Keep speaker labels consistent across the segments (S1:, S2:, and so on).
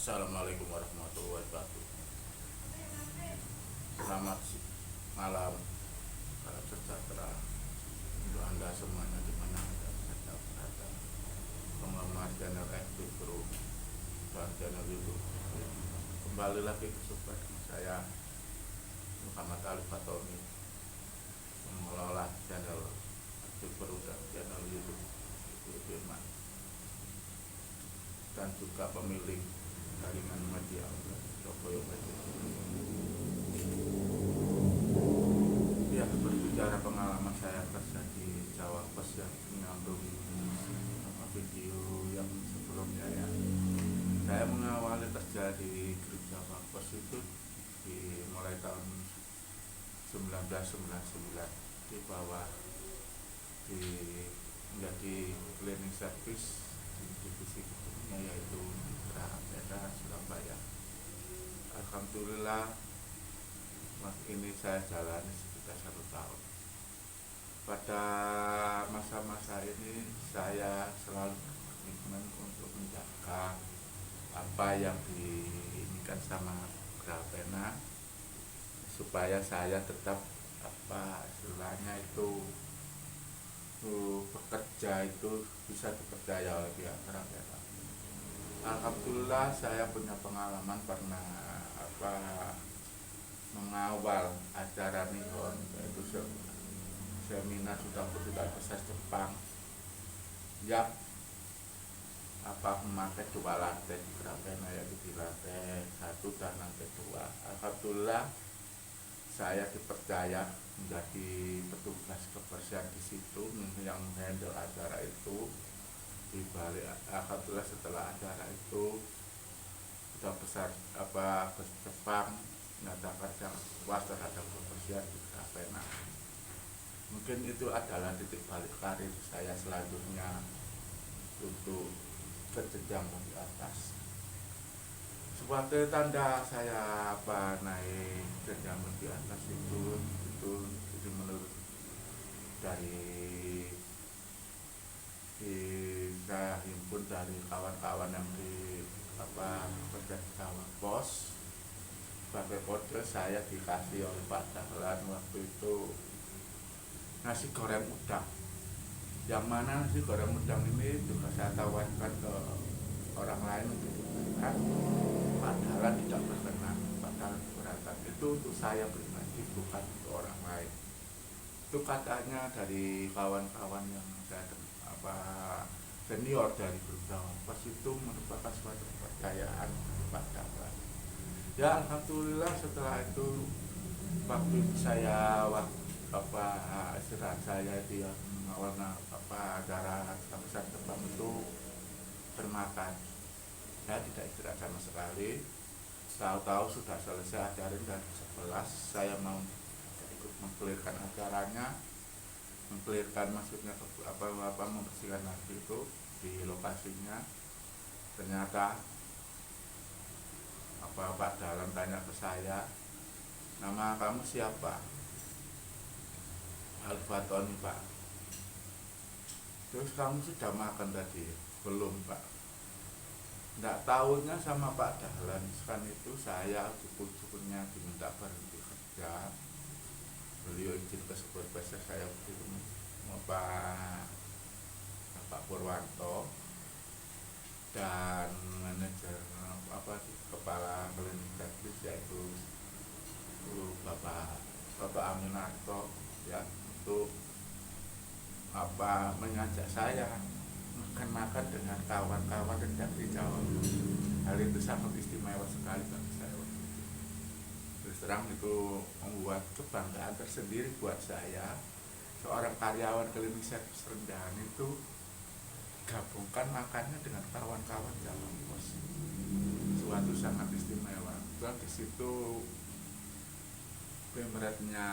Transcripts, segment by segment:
S1: Assalamualaikum warahmatullahi wabarakatuh. Selamat malam, salam sejahtera untuk anda semuanya dimana anda berada. Penggemar channel FB Pro dan channel YouTube. Kembali lagi bersama saya Muhammad Ali Fatoni, mengelola channel FB Pro dan channel YouTube Firman, dan juga pemilik jaringan media Jokowi Media. Ya, berbicara pengalaman saya kerja di Jawa Pos yang menyambung sama video yang sebelumnya ya. Saya mengawali kerja di grup Jawa Pos itu mulai tahun 1999 di bawah menjadi cleaning service di divisi gedungnya yaitu Mitra Surabaya. Alhamdulillah ini saya jalani sekitar 1 tahun. Pada masa-masa ini saya selalu berkomitmen untuk menjaga apa yang diinginkan sama Grapena, supaya saya tetap istilahnya itu bekerja itu bisa dipercaya oleh pihak Grapena. Alhamdulillah saya punya pengalaman pernah mengawal acara Nihon, yaitu seminar sudah berkedudukan besar Jepang yang memakai 2 lantai di Grapena, yaitu di lantai 1 dan lantai 2. Alhamdulillah saya dipercaya menjadi petugas kebersihan di situ yang handle acara itu. Di balik alhamdulillah setelah acara itu sudah besar Jepang menyatakan yang puas terhadap kebersihan di Grapena. Mungkin itu adalah titik balik karir saya selanjutnya untuk ke jenjang lebih atas. Sebagai tanda saya naik jenjang lebih atas itu menurut dari saya himpun dari kawan-kawan yang kerja di Jawa Pos. Sebagai kode saya dikasih oleh Pak Dahlan waktu itu nasi goreng udang, yang mana nasi goreng udang ini juga saya tawarkan ke orang lain untuk dimakan. Pak Dahlan tidak berkenan, Pak Dahlan keberatan. Itu untuk saya pribadi, bukan untuk orang lain. Itu katanya dari kawan-kawan yang saya senior dari grup Jawa Pos, itu merupakan suatu kepercayaan Pak Dahlan. Ya alhamdulillah setelah itu waktu saya istirahat saya di warna acara besar Jepang itu bermakan. Saya tidak istirahat sama sekali. Tahu-tahu sudah selesai acara dan 11 saya mau ikut mengkelirkan acaranya, mengkelirkan maksudnya membersihkan lagi itu di lokasinya. Ternyata Pak Dahlan tanya ke saya, nama kamu siapa? Al-Fatoni Pak. Terus kamu sudah makan tadi? Belum Pak. Tidak tahunya sama Pak Dahlan kan itu saya syukur-syukurnya diminta berhenti kerja. Beliau izin ke supervisor saya Pak Purwanto dan manajer kepala klinik service yaitu Bapak Aminarto ya, untuk mengajak saya makan dengan kawan-kawan dari Jawa. Hal itu sangat istimewa sekali bagi saya. Terus terang itu membuat kebanggaan tersendiri buat saya. Seorang karyawan klinik service rendahan itu gabungkan makannya dengan kawan-kawan Jawa Pos, suatu sangat istimewa. Dan di situ pemeratnya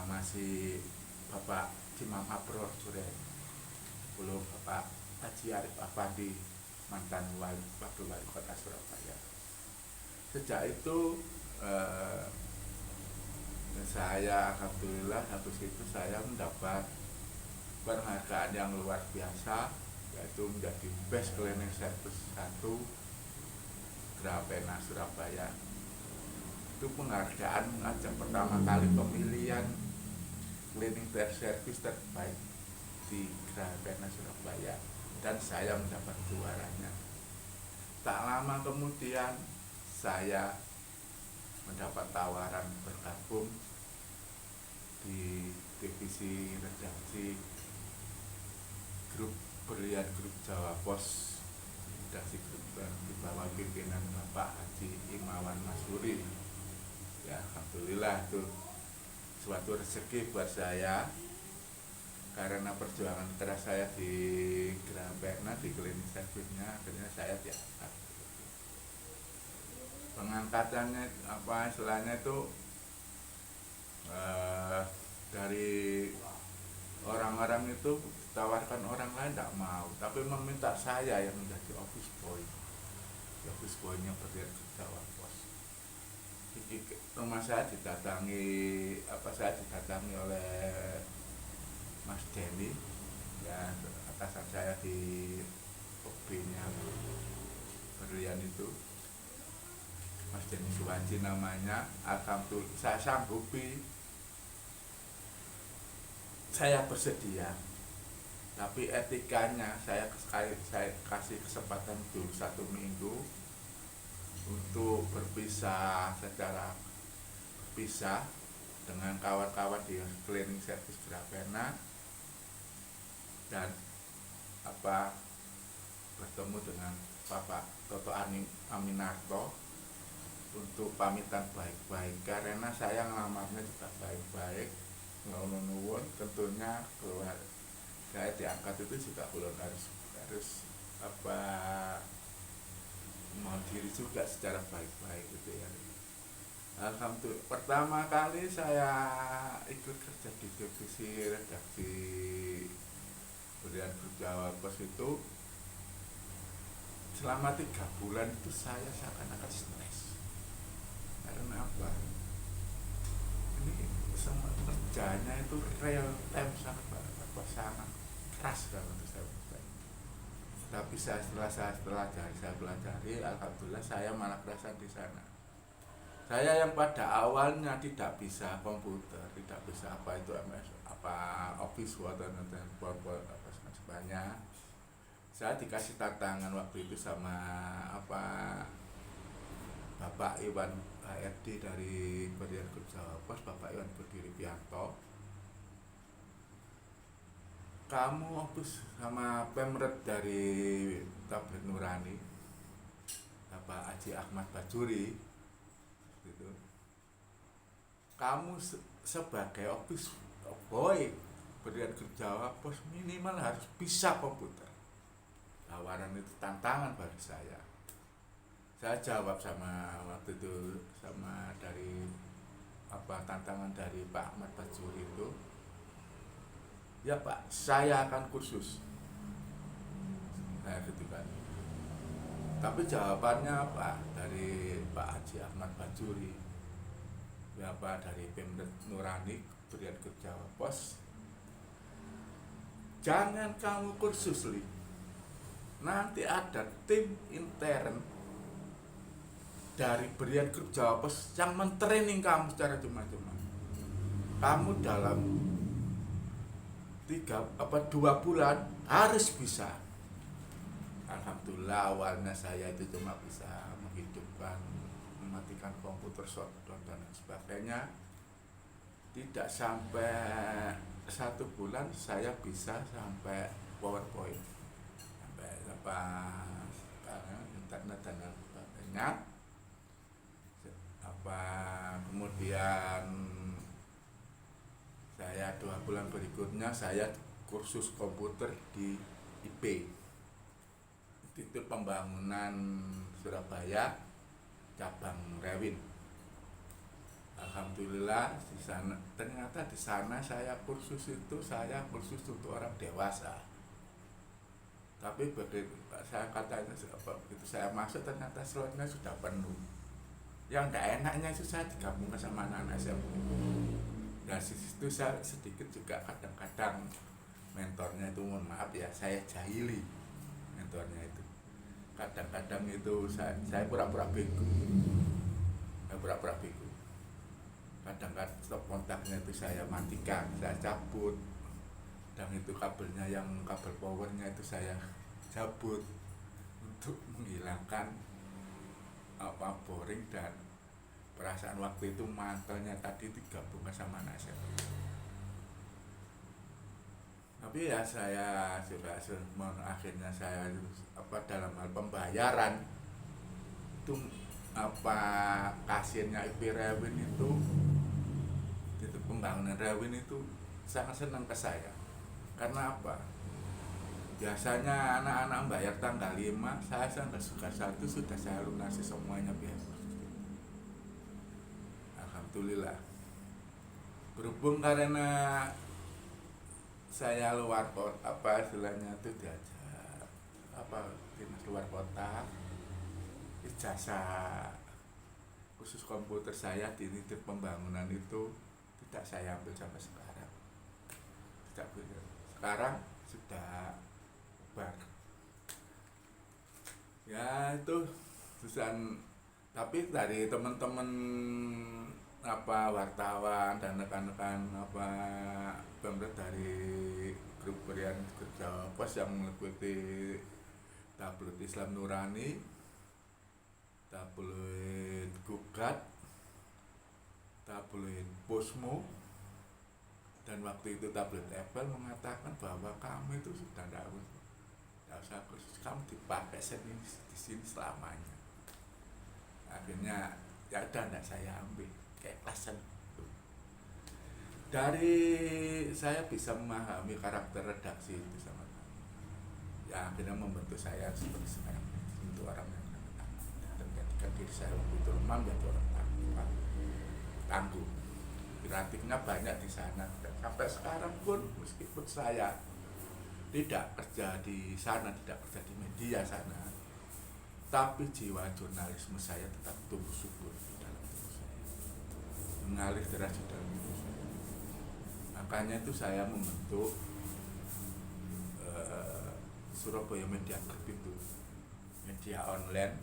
S1: masih Bapak Imam Abror Suren, belum Bapak Haji Arif Afandi, mantan wakil wali kota Surabaya. Sejak itu saya alhamdulillah habis itu saya mendapat penghargaan yang luar biasa, yaitu menjadi Best Cleaning Service 1 Grapena Surabaya. Itu penghargaan ajang pertama kali pemilihan cleaning service terbaik di Grapena Surabaya, dan saya mendapat juaranya. Tak lama kemudian saya mendapat tawaran bergabung di divisi redaksi grup Berlian Grup Jawa Pos, redaksi grup di bawah pimpinan Bapak Haji Imawan Masuri. Ya, alhamdulillah itu suatu rezeki buat saya, karena perjuangan keras saya di Grapena, di cleaning service-nya, akhirnya saya diangkat. Pengangkatannya apa istilahnya itu dari orang-orang itu ditawarkan orang lain tidak mau, tapi meminta saya yang menjadi office boy. Office boy-nya Berlian Grup Jawa Pos. Rumah saya didatangi oleh Mas Denny, ya, atasan saya di OB-nya Berlian itu, Mas Denny Suwanji namanya. Alhamdulillah saya sanggupi, saya bersedia, tapi etikanya saya kasih kesempatan dulu 1 minggu untuk berpisah dengan kawan-kawan di cleaning service Grapena, dan bertemu dengan Bapak Toto Aminarto untuk pamitan baik-baik, karena saya ngelamarnya juga baik-baik, nuwun tentunya keluar saya diangkat itu juga belum harus mohon diri juga secara baik-baik gitu ya. Alhamdulillah pertama kali saya ikut kerja di divisi redaksi Berlian Grup Jawa Pos itu, selama 3 bulan itu saya seakan-akan stres. Karena apa? Ini sama kerjanya itu real time, sangat keras kalau untuk saya. Tapi setelah saya pelajari, alhamdulillah saya malah kerasan di sana. Saya yang pada awalnya tidak bisa komputer, tidak bisa MS, Office Word dan PowerPoint sebagainya. Saya dikasih tantangan waktu itu sama Bapak Iwan HRD dari Berlian Grup Jawa Pos, Bapak Iwan Budi Ripianto. Kamu Office sama Pemret dari Tablet Nurani, Bapak Haji Ahmad Bajuri gitu. Kamu sebagai office boy Berlian Grup Jawa Pos minimal harus bisa komputer. Tawaran itu tantangan bagi saya. Saya jawab waktu itu dari tantangan dari Pak Ahmad Bajuri itu, ya Pak, saya akan kursus. Nah gitu kan. Tapi jawabannya apa dari Pak Haji Ahmad Bajuri, ya Pak, dari Pemret Nurani Berlian Grup Jawa Pos, jangan kamu kursus Li, nanti ada tim intern dari Berlian Grup Jawa Pos yang mentraining kamu secara cuma-cuma. Kamu dalam 2 bulan harus bisa. Alhamdulillah awalnya saya itu cuma bisa mematikan komputer, shutdown dan sebagainya. Tidak sampai 1 bulan saya bisa sampai PowerPoint, sampai internet dan sebagainya. Kemudian saya 2 bulan berikutnya saya kursus komputer di IP, Institut Pembangunan Surabaya, cabang Rewin. Alhamdulillah ternyata di sana saya kursus untuk orang dewasa. Tapi begitu saya masuk ternyata slotnya sudah penuh. Yang tidak enaknya itu saya digabungkan sama anak-anak SMP. Dan situ saya sedikit juga kadang-kadang mentornya itu, mohon maaf ya, saya jahili mentornya itu. Kadang-kadang itu saya pura-pura bego, kadang-kadang stop kontaknya itu saya matikan, saya cabut, dan itu kabel powernya itu saya cabut untuk menghilangkan boring dan perasaan waktu itu mantelnya tadi digabungkan sama anak saya. Tapi ya saya sudah akhirnya saya dalam hal pembayaran itu kasirnya IP Rewin itu pembangunan Rewin itu sangat senang ke saya. Karena apa? Biasanya anak-anak bayar tanggal 5, saya tanggal 1 sudah saya lunasi semuanya biasa. Alhamdulillah. Berhubung karena saya luar kota, istilahnya itu diajak dinas luar kota, ijazah khusus komputer saya di titik pembangunan itu tidak saya ambil sampai sekarang. Sekarang sudah bar. Ya itu terusan, tapi dari teman-teman wartawan dan rekan-rekan pemerintah dari grup Harian Kerja Pos yang mengikuti tabloid Islam Nurani, tabloid Gugat, tabloid Posmo, dan waktu itu tabloid Apple mengatakan bahwa kamu itu sudah tidak usah kursus, kamu dipakai di sini selamanya. Akhirnya ya udah, tidak saya ambil keikhlasan. Dari saya bisa memahami karakter redaksi itu sama ya, akhirnya membentuk saya seperti sekarang, untuk orang yang menjadikan diri saya itu lemah menjadi orang tangguh. Kreatifnya banyak di sana. Sampai sekarang pun meskipun saya tidak kerja di sana, tidak kerja di media sana, tapi jiwa jurnalisme saya tetap tumbuh subur di dalam tubuh saya, mengalir deras di dalam tubuh saya. Makanya itu saya membentuk Surabaya Media Group, itu media online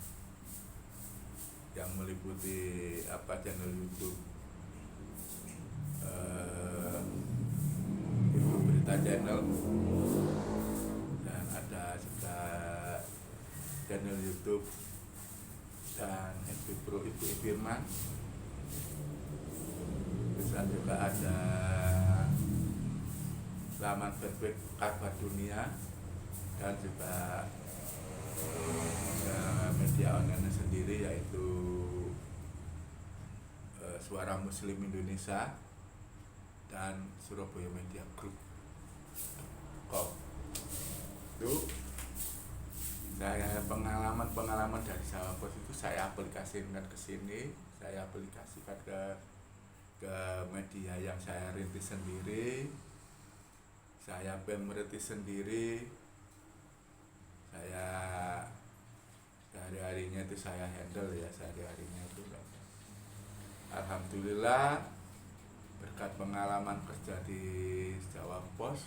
S1: yang meliputi channel YouTube, itu berita channel, dan ada juga channel YouTube dan FB Pro Ibu Firman. Bisa juga ada laman fanpage Kabar Dunia, dan juga media online sendiri yaitu Suara Muslim Indonesia dan Surabaya Media Group. Itu saya pengalaman dari Jawa Pos itu saya aplikasikan ke sini, saya aplikasikan ke media yang saya rintis sendiri, saya merintis sendiri, saya sehari-harinya itu saya handle ya, sehari-harinya itu. Alhamdulillah berkat pengalaman kerja di Jawa Pos,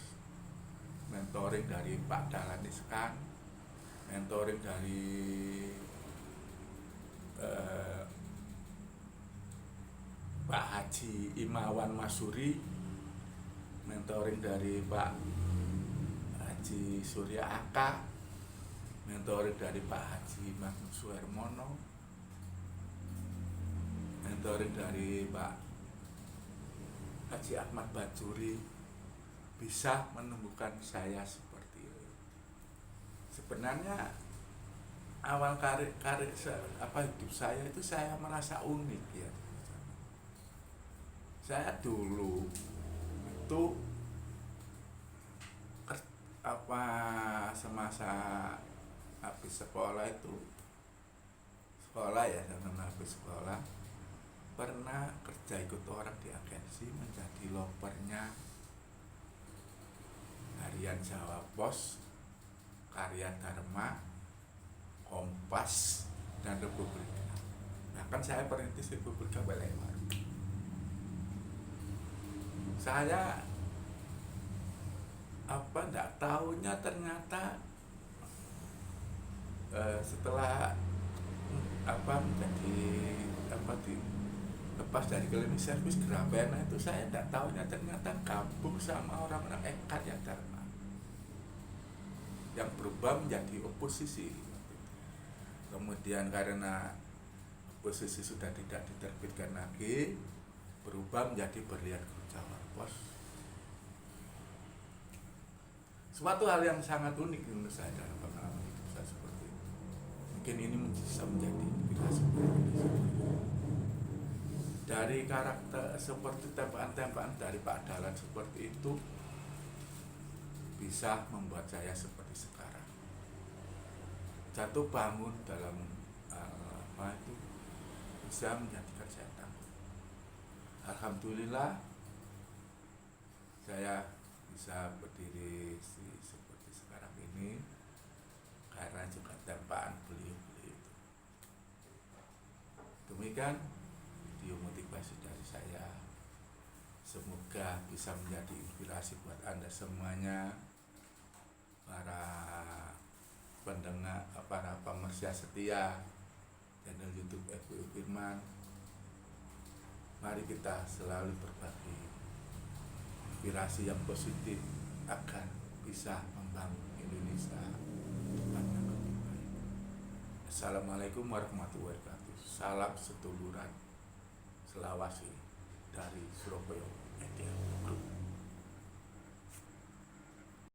S1: mentoring dari Pak Dahlan Iskan, mentoring dari Pak Haji Imawan Masuri, mentoring dari Pak Haji Surya Aka, mentoring dari Pak Haji Magnus Suhermono, mentoring dari Pak Haji Ahmad Bajuri, bisa menemukan saya seperti itu. Sebenarnya awal karir hidup saya itu saya merasa unik ya. Saya dulu itu semasa habis sekolah habis sekolah pernah kerja ikut orang di agensi menjadi lopernya Harian Jawa Pos, Karya Dharma, Kompas, dan Republika. Bahkan saya perintis Republika Belewar. Saya enggak tahunya ternyata setelah menjadi lepas dari cleaning service Grapena itu, saya tidak tahunya ternyata gabung sama orang-orang Ekaryat Dharma yang berubah menjadi oposisi. Kemudian karena oposisi sudah tidak diterbitkan lagi, berubah menjadi Berlian Guru Jawara Pos. Suatu hal yang sangat unik menurut saya dalam pengalaman hidup saya seperti itu. Mungkin ini bisa menjadi inspirasi dari karakter seperti tempaan-tempaan dari Pak Dahlan seperti itu, bisa membuat saya seperti sekarang, jatuh bangun dalam bisa menjadikan saya tangguh. Alhamdulillah saya bisa berdiri seperti sekarang ini karena juga tempaan beliau-beliau itu. Demikian video motivasi dari saya, semoga bisa menjadi inspirasi buat Anda semuanya, para pendengar, para pemirsa setia channel YouTube FPU Firman. Mari kita selalu berbagi inspirasi yang positif agar bisa membangun Indonesia yang lebih baik. Assalamualaikum warahmatullahi wabarakatuh. Salam seduluran Selawasi dari Surabaya Media Group.